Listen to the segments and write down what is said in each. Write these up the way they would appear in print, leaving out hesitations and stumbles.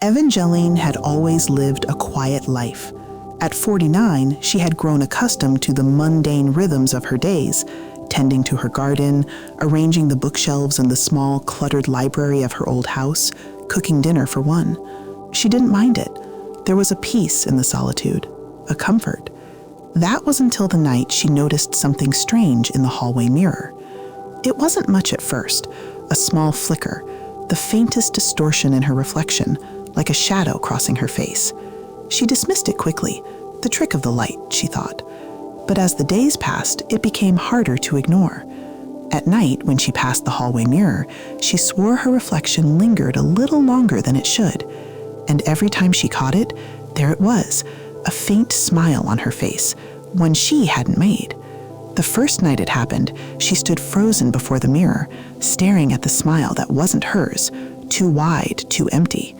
Evangeline had always lived a quiet life. At 49, she had grown accustomed to the mundane rhythms of her days, tending to her garden, arranging the bookshelves in the small, cluttered library of her old house, cooking dinner for one. She didn't mind it. There was a peace in the solitude, a comfort. That was until the night she noticed something strange in the hallway mirror. It wasn't much at first, a small flicker, the faintest distortion in her reflection, like a shadow crossing her face. She dismissed it quickly, the trick of the light, she thought. But as the days passed, it became harder to ignore. At night, when she passed the hallway mirror, she swore her reflection lingered a little longer than it should. And every time she caught it, there it was, a faint smile on her face, one she hadn't made. The first night it happened, she stood frozen before the mirror, staring at the smile that wasn't hers, too wide, too empty.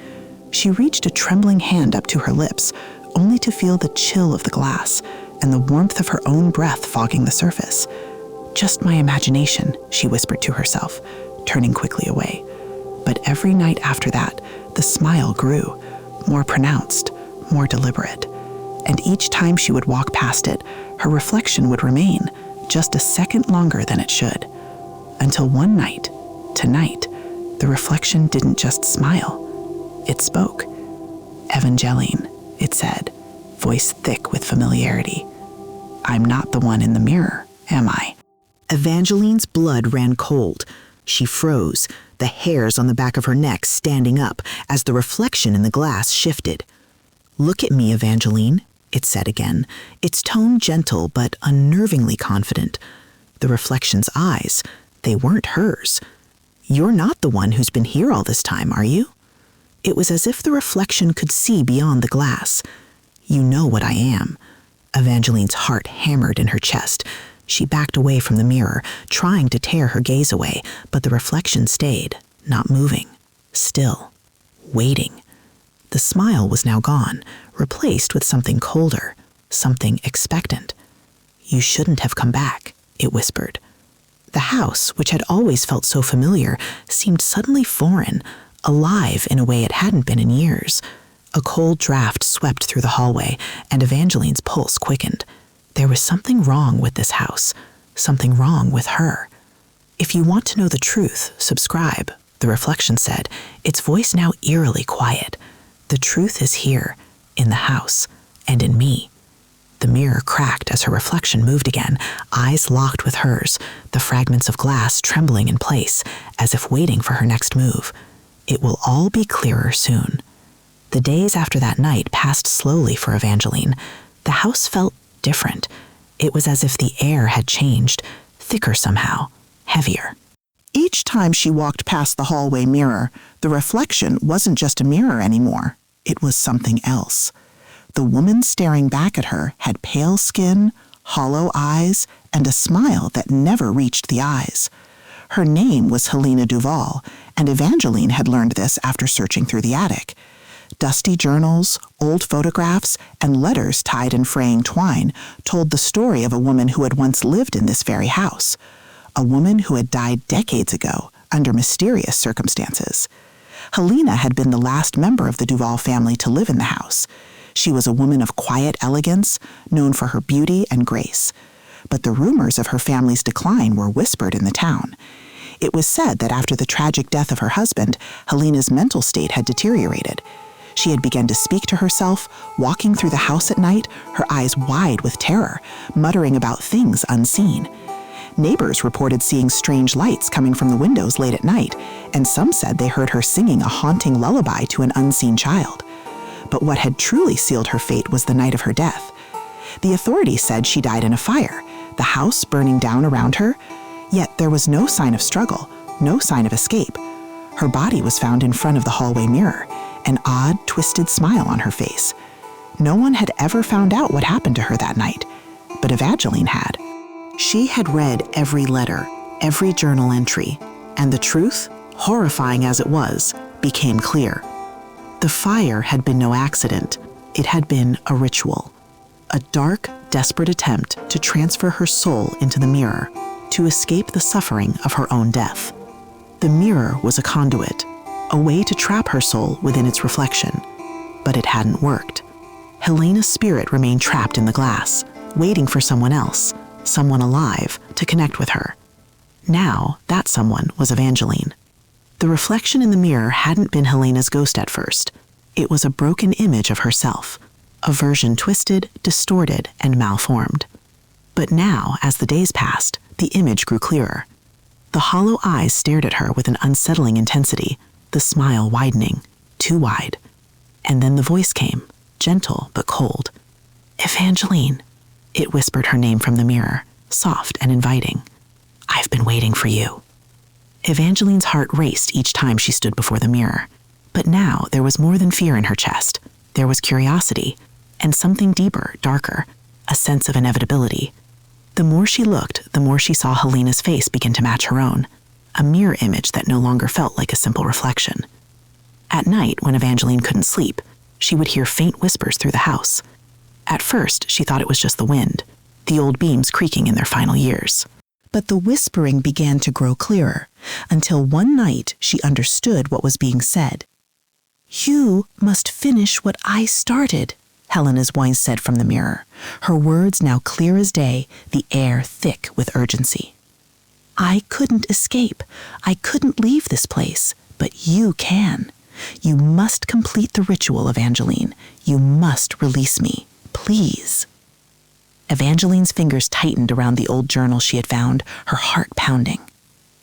She reached a trembling hand up to her lips, only to feel the chill of the glass and the warmth of her own breath fogging the surface. "Just my imagination," she whispered to herself, turning quickly away. But every night after that, the smile grew, more pronounced, more deliberate. And each time she would walk past it, her reflection would remain, just a second longer than it should. Until one night, tonight, the reflection didn't just smile. It spoke. "Evangeline," it said, voice thick with familiarity. "I'm not the one in the mirror, am I?" Evangeline's blood ran cold. She froze, the hairs on the back of her neck standing up as the reflection in the glass shifted. "Look at me, Evangeline," it said again, its tone gentle but unnervingly confident. The reflection's eyes, they weren't hers. "You're not the one who's been here all this time, are you?" It was as if the reflection could see beyond the glass. "You know what I am." Evangeline's heart hammered in her chest. She backed away from the mirror, trying to tear her gaze away, but the reflection stayed, not moving, still, waiting. The smile was now gone, replaced with something colder, something expectant. "You shouldn't have come back," it whispered. The house, which had always felt so familiar, seemed suddenly foreign, alive in a way it hadn't been in years. A cold draft swept through the hallway, and Evangeline's pulse quickened. There was something wrong with this house, something wrong with her. "If you want to know the truth, subscribe," the reflection said, its voice now eerily quiet. "The truth is here, in the house, and in me." The mirror cracked as her reflection moved again, eyes locked with hers, the fragments of glass trembling in place, as if waiting for her next move. It will all be clearer soon. The days after that night passed slowly for Evangeline. The house felt different. It was as if the air had changed, thicker somehow, heavier. Each time she walked past the hallway mirror, the reflection wasn't just a mirror anymore. It was something else. The woman staring back at her had pale skin, hollow eyes, and a smile that never reached the eyes. Her name was Helena Duval, and Evangeline had learned this after searching through the attic. Dusty journals, old photographs, and letters tied in fraying twine told the story of a woman who had once lived in this very house, a woman who had died decades ago under mysterious circumstances. Helena had been the last member of the Duval family to live in the house. She was a woman of quiet elegance, known for her beauty and grace. But the rumors of her family's decline were whispered in the town. It was said that after the tragic death of her husband, Helena's mental state had deteriorated. She had begun to speak to herself, walking through the house at night, her eyes wide with terror, muttering about things unseen. Neighbors reported seeing strange lights coming from the windows late at night, and some said they heard her singing a haunting lullaby to an unseen child. But what had truly sealed her fate was the night of her death. The authorities said she died in a fire, the house burning down around her, yet there was no sign of struggle, no sign of escape. Her body was found in front of the hallway mirror, an odd, twisted smile on her face. No one had ever found out what happened to her that night, but Evangeline had. She had read every letter, every journal entry, and the truth, horrifying as it was, became clear. The fire had been no accident. It had been a ritual, a dark, desperate attempt to transfer her soul into the mirror, to escape the suffering of her own death. The mirror was a conduit, a way to trap her soul within its reflection. But it hadn't worked. Helena's spirit remained trapped in the glass, waiting for someone else, someone alive, to connect with her. Now, that someone was Evangeline. The reflection in the mirror hadn't been Helena's ghost at first. It was a broken image of herself, a version twisted, distorted, and malformed. But now, as the days passed, the image grew clearer. The hollow eyes stared at her with an unsettling intensity, the smile widening, too wide. And then the voice came, gentle but cold. "Evangeline." It whispered her name from the mirror, soft and inviting. "I've been waiting for you." Evangeline's heart raced each time she stood before the mirror. But now there was more than fear in her chest. There was curiosity, and something deeper, darker, a sense of inevitability. The more she looked, the more she saw Helena's face begin to match her own, a mirror image that no longer felt like a simple reflection. At night, when Evangeline couldn't sleep, she would hear faint whispers through the house. At first, she thought it was just the wind, the old beams creaking in their final years. But the whispering began to grow clearer, until one night she understood what was being said. "You must finish what I started," Helena's voice said from the mirror, her words now clear as day, the air thick with urgency. "I couldn't escape. I couldn't leave this place, but you can. You must complete the ritual, Evangeline. You must release me, please." Evangeline's fingers tightened around the old journal she had found, her heart pounding.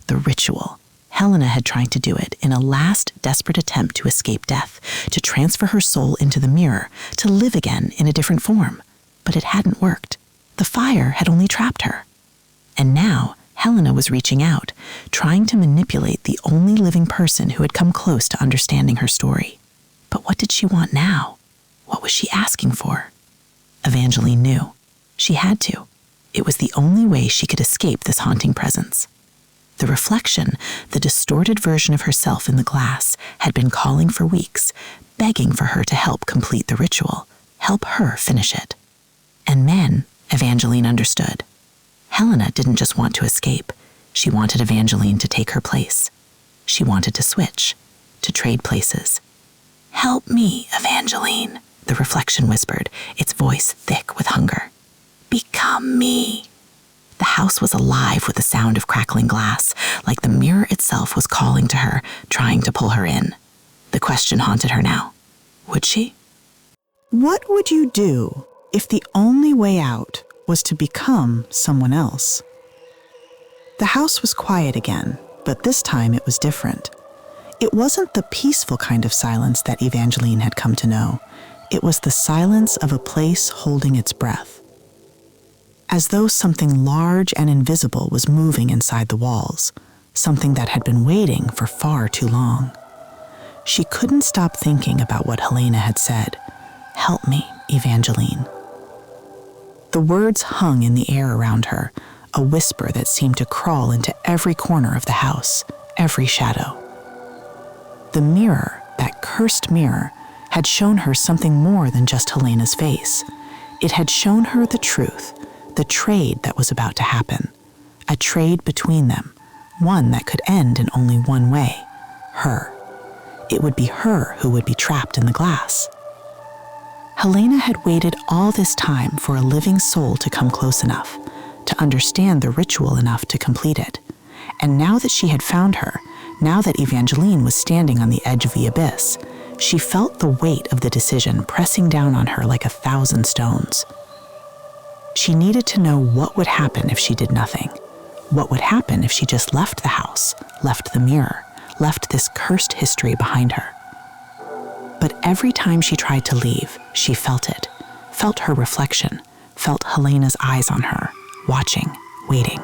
The ritual. Helena had tried to do it in a last desperate attempt to escape death, to transfer her soul into the mirror, to live again in a different form. But it hadn't worked. The fire had only trapped her. And now, Helena was reaching out, trying to manipulate the only living person who had come close to understanding her story. But what did she want now? What was she asking for? Evangeline knew. She had to. It was the only way she could escape this haunting presence. The reflection, the distorted version of herself in the glass, had been calling for weeks, begging for her to help complete the ritual, help her finish it. And then, Evangeline understood. Helena didn't just want to escape. She wanted Evangeline to take her place. She wanted to switch, to trade places. "Help me, Evangeline," the reflection whispered, its voice thick with hunger. "Become me." The house was alive with the sound of crackling glass, like the mirror itself was calling to her, trying to pull her in. The question haunted her now. Would she? What would you do if the only way out was to become someone else? The house was quiet again, but this time it was different. It wasn't the peaceful kind of silence that Evangeline had come to know. It was the silence of a place holding its breath. As though something large and invisible was moving inside the walls, something that had been waiting for far too long. She couldn't stop thinking about what Helena had said. "Help me, Evangeline." The words hung in the air around her, a whisper that seemed to crawl into every corner of the house, every shadow. The mirror, that cursed mirror, had shown her something more than just Helena's face. It had shown her the truth, the trade that was about to happen, a trade between them, one that could end in only one way, her. It would be her who would be trapped in the glass. Helena had waited all this time for a living soul to come close enough, to understand the ritual enough to complete it. And now that she had found her, now that Evangeline was standing on the edge of the abyss, she felt the weight of the decision pressing down on her like 1,000 stones. She needed to know what would happen if she did nothing. What would happen if she just left the house, left the mirror, left this cursed history behind her. But every time she tried to leave, she felt it, felt her reflection, felt Helena's eyes on her, watching, waiting.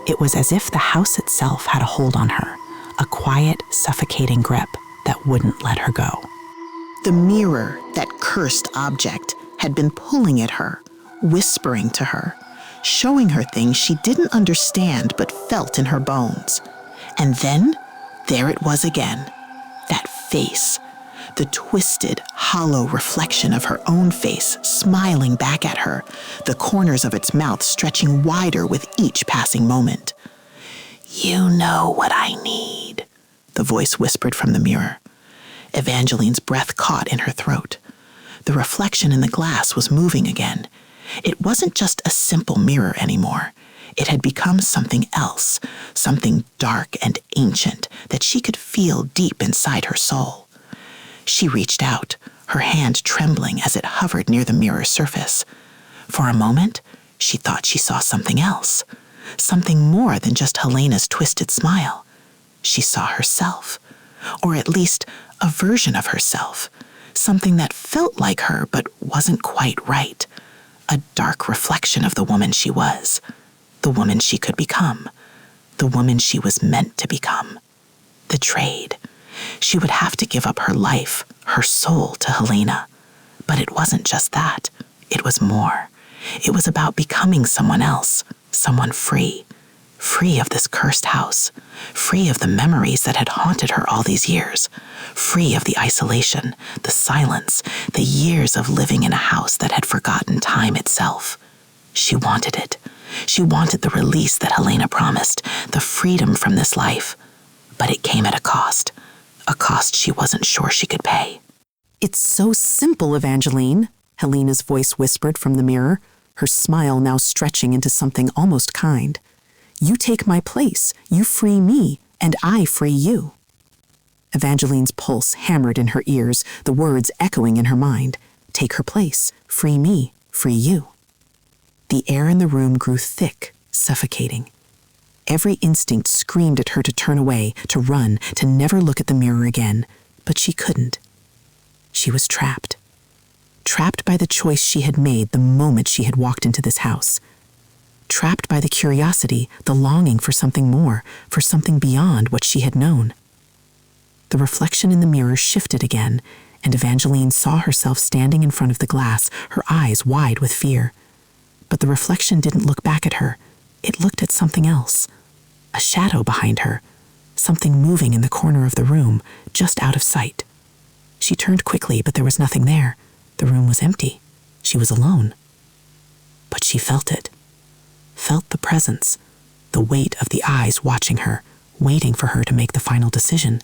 It was as if the house itself had a hold on her, a quiet, suffocating grip that wouldn't let her go. The mirror, that cursed object, had been pulling at her, whispering to her, showing her things she didn't understand but felt in her bones. And then, there it was again, that face, the twisted, hollow reflection of her own face smiling back at her, the corners of its mouth stretching wider with each passing moment. "You know what I need," the voice whispered from the mirror. Evangeline's breath caught in her throat. The reflection in the glass was moving again. It wasn't just a simple mirror anymore. It had become something else, something dark and ancient that she could feel deep inside her soul. She reached out, her hand trembling as it hovered near the mirror's surface. For a moment, she thought she saw something else, something more than just Helena's twisted smile. She saw herself, or at least a version of herself, something that felt like her but wasn't quite right, a dark reflection of the woman she was, the woman she could become, the woman she was meant to become. The trade. She would have to give up her life, her soul to Helena. But it wasn't just that. It was more. It was about becoming someone else, someone free. Free of this cursed house, free of the memories that had haunted her all these years, free of the isolation, the silence, the years of living in a house that had forgotten time itself. She wanted it. She wanted the release that Helena promised, the freedom from this life. But it came at a cost she wasn't sure she could pay. "It's so simple, Evangeline," Helena's voice whispered from the mirror, her smile now stretching into something almost kind. "You take my place, you free me, and I free you." Evangeline's pulse hammered in her ears, the words echoing in her mind. Take her place, free me, free you. The air in the room grew thick, suffocating. Every instinct screamed at her to turn away, to run, to never look at the mirror again, but she couldn't. She was trapped. Trapped by the choice she had made the moment she had walked into this house. Trapped by the curiosity, the longing for something more, for something beyond what she had known. The reflection in the mirror shifted again, and Evangeline saw herself standing in front of the glass, her eyes wide with fear. But the reflection didn't look back at her. It looked at something else. A shadow behind her, something moving in the corner of the room, just out of sight. She turned quickly, but there was nothing there. The room was empty. She was alone. But she felt it. Felt the presence, the weight of the eyes watching her, waiting for her to make the final decision,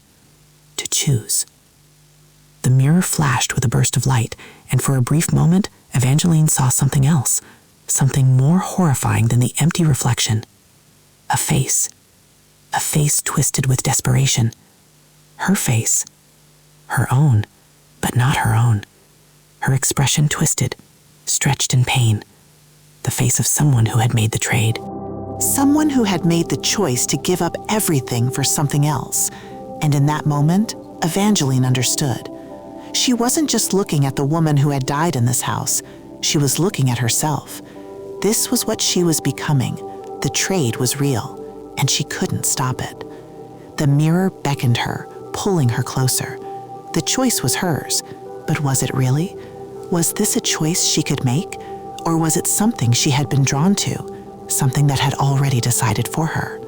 to choose. The mirror flashed with a burst of light, and for a brief moment, Evangeline saw something else, something more horrifying than the empty reflection. A face twisted with desperation. Her face. Her own, but not her own. Her expression twisted, stretched in pain. The face of someone who had made the trade. Someone who had made the choice to give up everything for something else. And in that moment, Evangeline understood. She wasn't just looking at the woman who had died in this house. She was looking at herself. This was what she was becoming. The trade was real, and she couldn't stop it. The mirror beckoned her, pulling her closer. The choice was hers, but was it really? Was this a choice she could make? Or was it something she had been drawn to, something that had already decided for her?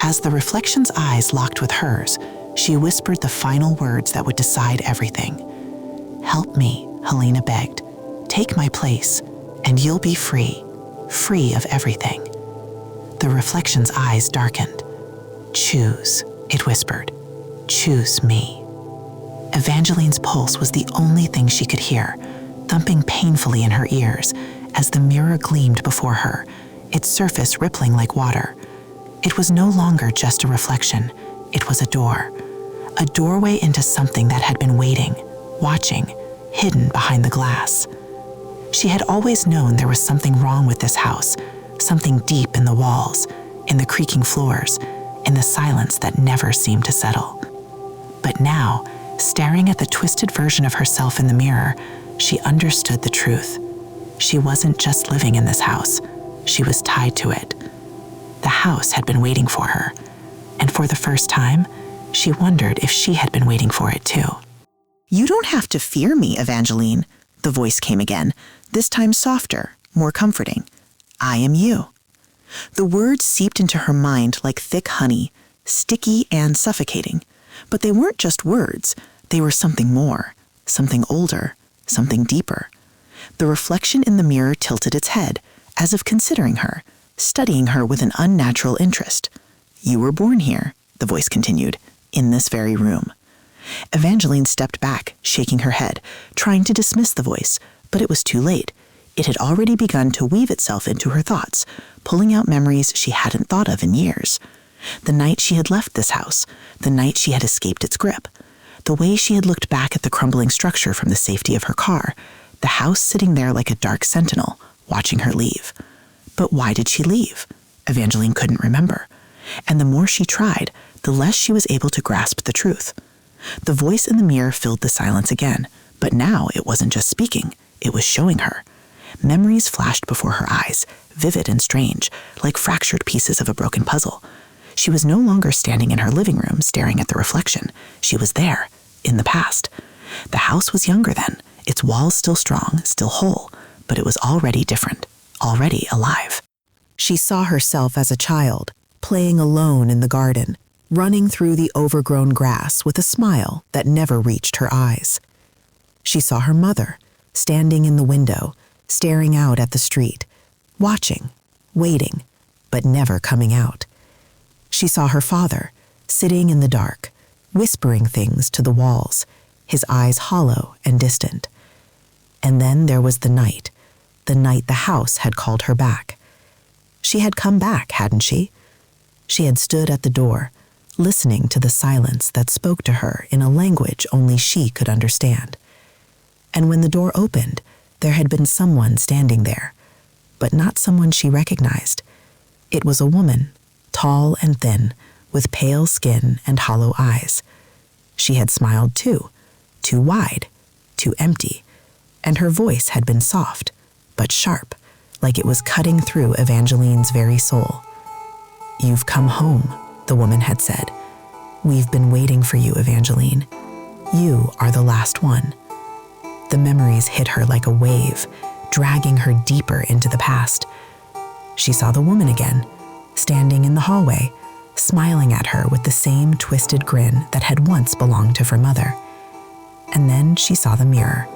As the reflection's eyes locked with hers, she whispered the final words that would decide everything. "Help me," Helena begged. "Take my place, and you'll be free, free of everything." The reflection's eyes darkened. "Choose," it whispered. "Choose me." Evangeline's pulse was the only thing she could hear, thumping painfully in her ears as the mirror gleamed before her, its surface rippling like water. It was no longer just a reflection. It was a doorway into something that had been waiting, watching, hidden behind the glass. She had always known there was something wrong with this house, something deep in the walls, in the creaking floors, in the silence that never seemed to settle. But now, staring at the twisted version of herself in the mirror, she understood the truth. She wasn't just living in this house. She was tied to it. The house had been waiting for her, and for the first time, she wondered if she had been waiting for it too. "You don't have to fear me, Evangeline," the voice came again, this time softer, more comforting. "I am you." The words seeped into her mind like thick honey, sticky and suffocating. But they weren't just words, they were something more, something older, something deeper. The reflection in the mirror tilted its head, as if considering her, studying her with an unnatural interest. "You were born here," the voice continued, in this very room. Evangeline stepped back, shaking her head, trying to dismiss the voice, but it was too late. It had already begun to weave itself into her thoughts, pulling out memories she hadn't thought of in years. The night she had left this house, the night she had escaped its grip, the way she had looked back at the crumbling structure from the safety of her car, the house sitting there like a dark sentinel, watching her leave. But why did she leave? Evangeline couldn't remember. And the more she tried, the less she was able to grasp the truth. The voice in the mirror filled the silence again, but now it wasn't just speaking, it was showing her. Memories flashed before her eyes, vivid and strange, like fractured pieces of a broken puzzle. She was no longer standing in her living room staring at the reflection. She was there, in the past. The house was younger then, its walls still strong, still whole, but it was already different, already alive. She saw herself as a child, playing alone in the garden, running through the overgrown grass with a smile that never reached her eyes. She saw her mother, standing in the window, staring out at the street, watching, waiting, but never coming out. She saw her father, sitting in the dark, whispering things to the walls, his eyes hollow and distant. And then there was the night the house had called her back. She had come back, hadn't she? She had stood at the door, listening to the silence that spoke to her in a language only she could understand. And when the door opened, there had been someone standing there, but not someone she recognized. It was a woman, tall and thin, with pale skin and hollow eyes. She had smiled too wide, too empty, and her voice had been soft, but sharp, like it was cutting through Evangeline's very soul. "You've come home," the woman had said. "We've been waiting for you, Evangeline. You are the last one." The memories hit her like a wave, dragging her deeper into the past. She saw the woman again, standing in the hallway, smiling at her with the same twisted grin that had once belonged to her mother. And then she saw the mirror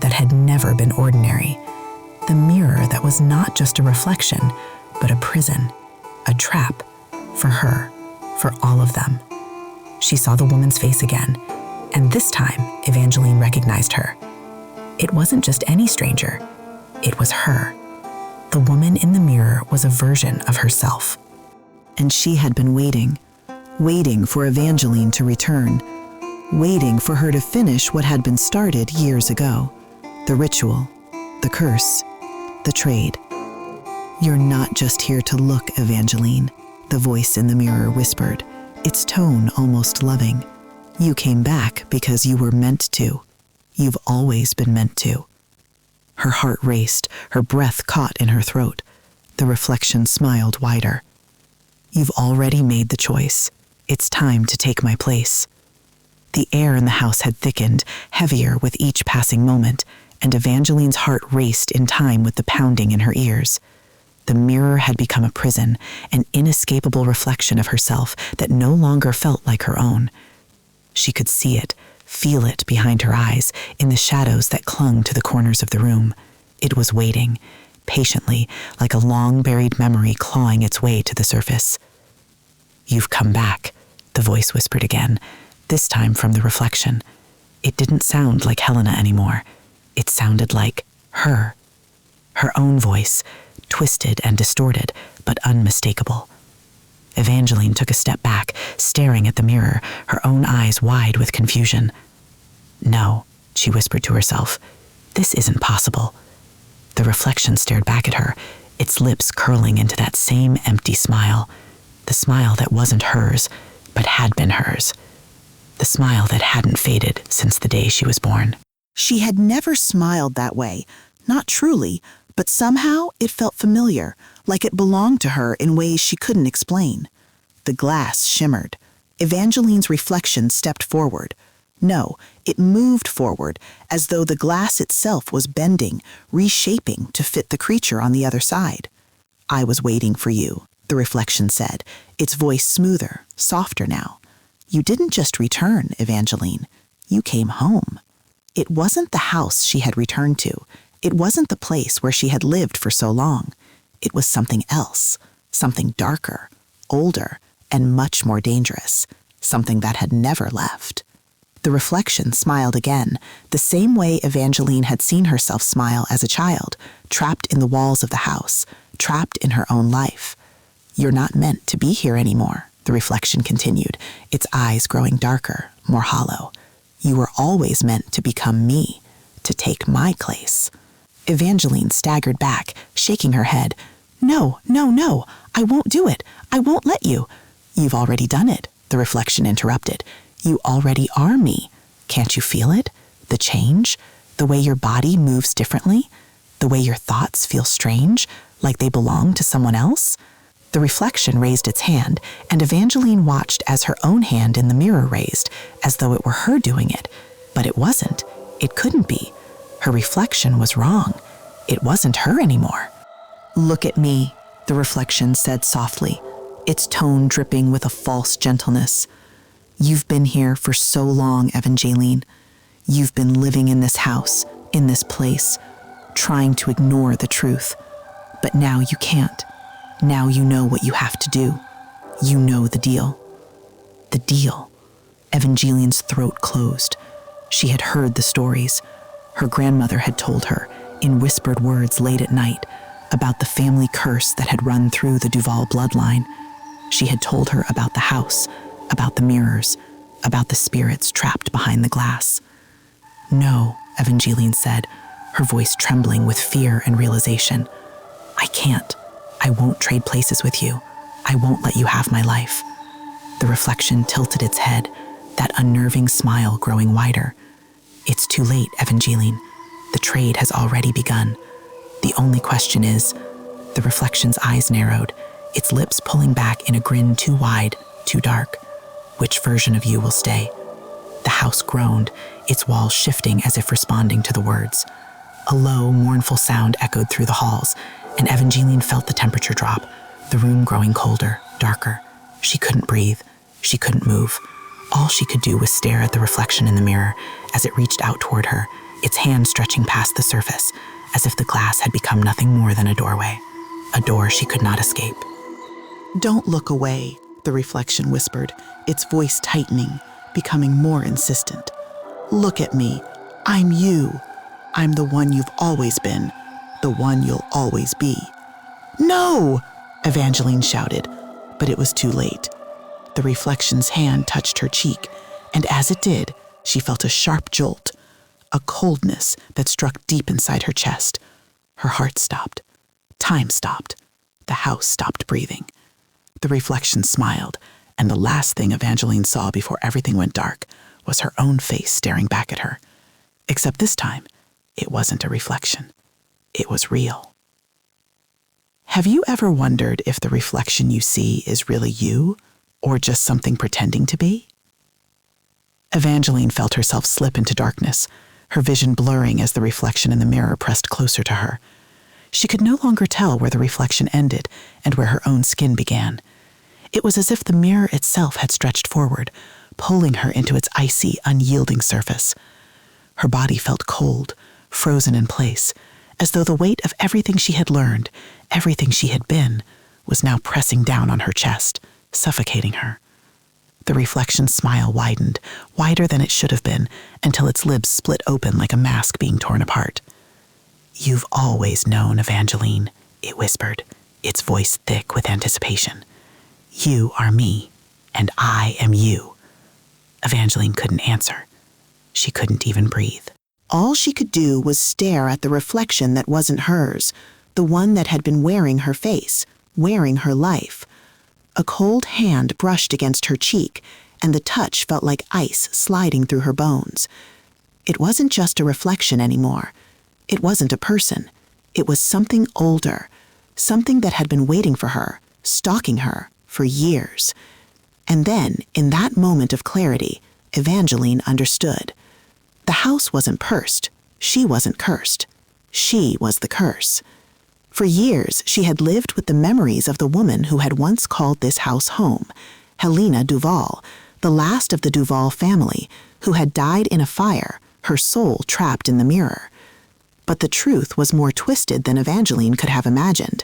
that had never been ordinary, the mirror that was not just a reflection, but a prison, a trap, for her, for all of them. She saw the woman's face again, and this time Evangeline recognized her. It wasn't just any stranger, it was her. The woman in the mirror was a version of herself. And she had been waiting for Evangeline to return, waiting for her to finish what had been started years ago. The ritual, the curse, the trade. "You're not just here to look, Evangeline," the voice in the mirror whispered, its tone almost loving. "You came back because you were meant to. You've always been meant to." Her heart raced, her breath caught in her throat. The reflection smiled wider. "You've already made the choice. It's time to take my place." The air in the house had thickened, heavier with each passing moment, and Evangeline's heart raced in time with the pounding in her ears. The mirror had become a prison, an inescapable reflection of herself that no longer felt like her own. She could see it, feel it behind her eyes, in the shadows that clung to the corners of the room. It was waiting, patiently, like a long-buried memory clawing its way to the surface. "You've come back," the voice whispered again, this time from the reflection. It didn't sound like Helena anymore. It sounded like her own voice, twisted and distorted, but unmistakable. Evangeline took a step back, staring at the mirror, her own eyes wide with confusion. "No," she whispered to herself, "this isn't possible." The reflection stared back at her, its lips curling into that same empty smile, the smile that wasn't hers, but had been hers, the smile that hadn't faded since the day she was born. She had never smiled that way, not truly, but somehow it felt familiar, like it belonged to her in ways she couldn't explain. The glass shimmered. Evangeline's reflection stepped forward. No, it moved forward, as though the glass itself was bending, reshaping to fit the creature on the other side. "I was waiting for you," the reflection said, its voice smoother, softer now. "You didn't just return, Evangeline. You came home." It wasn't the house she had returned to. It wasn't the place where she had lived for so long. It was something else, something darker, older, and much more dangerous. something that had never left. The reflection smiled again, the same way Evangeline had seen herself smile as a child, trapped in the walls of the house, trapped in her own life. "You're not meant to be here anymore," the reflection continued, its eyes growing darker, more hollow. "You were always meant to become me, to take my place." Evangeline staggered back, shaking her head. "No, no, no, I won't do it. I won't let you." "You've already done it," the reflection interrupted. "You already are me. Can't you feel it? The change? The way your body moves differently? The way your thoughts feel strange, like they belong to someone else?" The reflection raised its hand, and Evangeline watched as her own hand in the mirror raised, as though it were her doing it. But it wasn't. It couldn't be. Her reflection was wrong. It wasn't her anymore. "Look at me," the reflection said softly, its tone dripping with a false gentleness. "You've been here for so long, Evangeline. You've been living in this house, in this place, trying to ignore the truth. But now you can't. Now you know what you have to do. You know the deal." The deal. Evangeline's throat closed. She had heard the stories. Her grandmother had told her, in whispered words late at night, about the family curse that had run through the Duval bloodline. She had told her about the house, about the mirrors, about the spirits trapped behind the glass. "No," Evangeline said, her voice trembling with fear and realization. "I can't. I won't trade places with you. I won't let you have my life." The reflection tilted its head, that unnerving smile growing wider. "It's too late, Evangeline. The trade has already begun. The only question is..." The reflection's eyes narrowed, its lips pulling back in a grin too wide, too dark. "Which version of you will stay?" The house groaned, its walls shifting as if responding to the words. A low, mournful sound echoed through the halls, and Evangeline felt the temperature drop, the room growing colder, darker. She couldn't breathe. She couldn't move. All she could do was stare at the reflection in the mirror as it reached out toward her, its hand stretching past the surface, as if the glass had become nothing more than a doorway, a door she could not escape. "Don't look away," the reflection whispered, its voice tightening, becoming more insistent. "Look at me. I'm you. I'm the one you've always been, the one you'll always be." "No!" Evangeline shouted, but it was too late. The reflection's hand touched her cheek, and as it did, she felt a sharp jolt, a coldness that struck deep inside her chest. Her heart stopped. Time stopped. The house stopped breathing. The reflection smiled, and the last thing Evangeline saw before everything went dark was her own face staring back at her. Except this time, it wasn't a reflection. It was real. Have you ever wondered if the reflection you see is really you, or just something pretending to be? Evangeline felt herself slip into darkness, her vision blurring as the reflection in the mirror pressed closer to her. She could no longer tell where the reflection ended and where her own skin began. It was as if the mirror itself had stretched forward, pulling her into its icy, unyielding surface. Her body felt cold, frozen in place, as though the weight of everything she had learned, everything she had been, was now pressing down on her chest, suffocating her. The reflection's smile widened, wider than it should have been, until its lips split open like a mask being torn apart. "You've always known, Evangeline," it whispered, its voice thick with anticipation. "You are me, and I am you." Evangeline couldn't answer. She couldn't even breathe. All she could do was stare at the reflection that wasn't hers, the one that had been wearing her face, wearing her life. A cold hand brushed against her cheek, and the touch felt like ice sliding through her bones. It wasn't just a reflection anymore. It wasn't a person. It was something older, something that had been waiting for her, stalking her, for years. And then, in that moment of clarity, Evangeline understood. The house wasn't pursed. She wasn't cursed. She was the curse. For years, she had lived with the memories of the woman who had once called this house home, Helena Duval, the last of the Duval family, who had died in a fire, her soul trapped in the mirror. But the truth was more twisted than Evangeline could have imagined.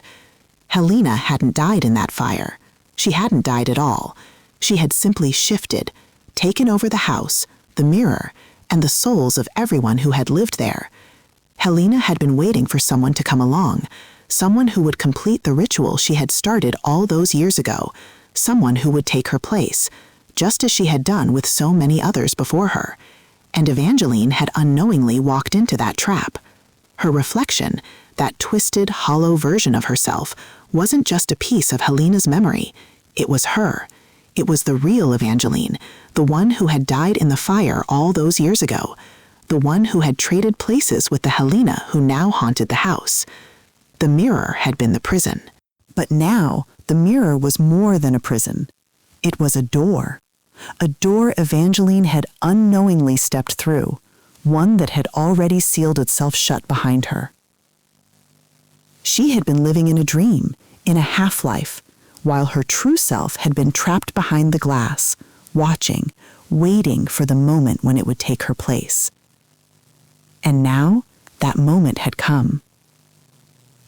Helena hadn't died in that fire. She hadn't died at all. She had simply shifted, taken over the house, the mirror, and the souls of everyone who had lived there. Helena had been waiting for someone to come along, someone who would complete the ritual she had started all those years ago, someone who would take her place, just as she had done with so many others before her. And Evangeline had unknowingly walked into that trap. Her reflection, that twisted, hollow version of herself, wasn't just a piece of Helena's memory. It was her. It was the real Evangeline, the one who had died in the fire all those years ago, the one who had traded places with the Helena who now haunted the house. The mirror had been the prison. But now, the mirror was more than a prison. It was a door Evangeline had unknowingly stepped through, one that had already sealed itself shut behind her. She had been living in a dream, in a half-life, while her true self had been trapped behind the glass, watching, waiting for the moment when it would take her place. And now, that moment had come.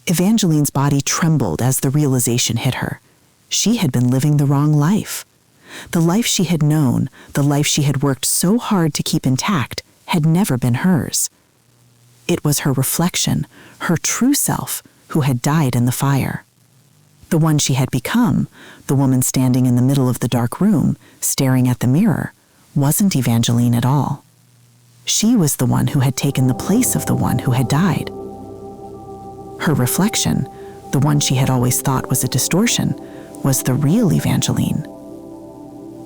Evangeline's body trembled as the realization hit her. She had been living the wrong life. The life she had known, the life she had worked so hard to keep intact, had never been hers. It was her reflection, her true self, who had died in the fire. The one she had become, the woman standing in the middle of the dark room, staring at the mirror, wasn't Evangeline at all. She was the one who had taken the place of the one who had died. Her reflection, the one she had always thought was a distortion, was the real Evangeline.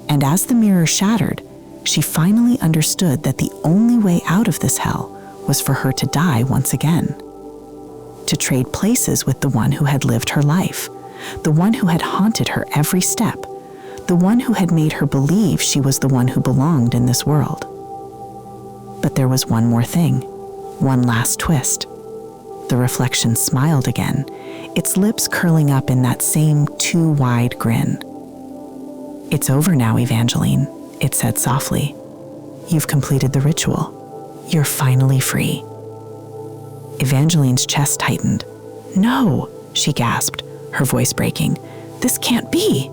And as the mirror shattered, she finally understood that the only way out of this hell was for her to die once again. To trade places with the one who had lived her life, the one who had haunted her every step, the one who had made her believe she was the one who belonged in this world. But there was one more thing, one last twist. The reflection smiled again, its lips curling up in that same too wide grin. "It's over now, Evangeline," it said softly. "You've completed the ritual. You're finally free." Evangeline's chest tightened. "No," she gasped, her voice breaking. "This can't be."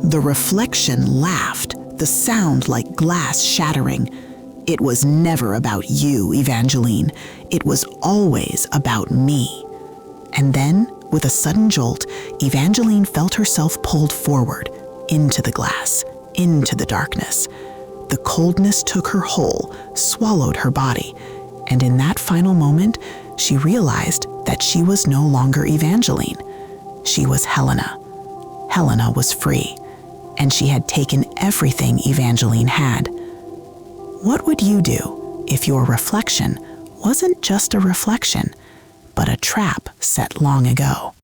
The reflection laughed, the sound like glass shattering. "It was never about you, Evangeline. It was always about me." And then, with a sudden jolt, Evangeline felt herself pulled forward, into the glass, into the darkness. The coldness took her whole, swallowed her body, and in that final moment, she realized that she was no longer Evangeline. She was Helena. Helena was free, and she had taken everything Evangeline had. What would you do if your reflection wasn't just a reflection, but a trap set long ago?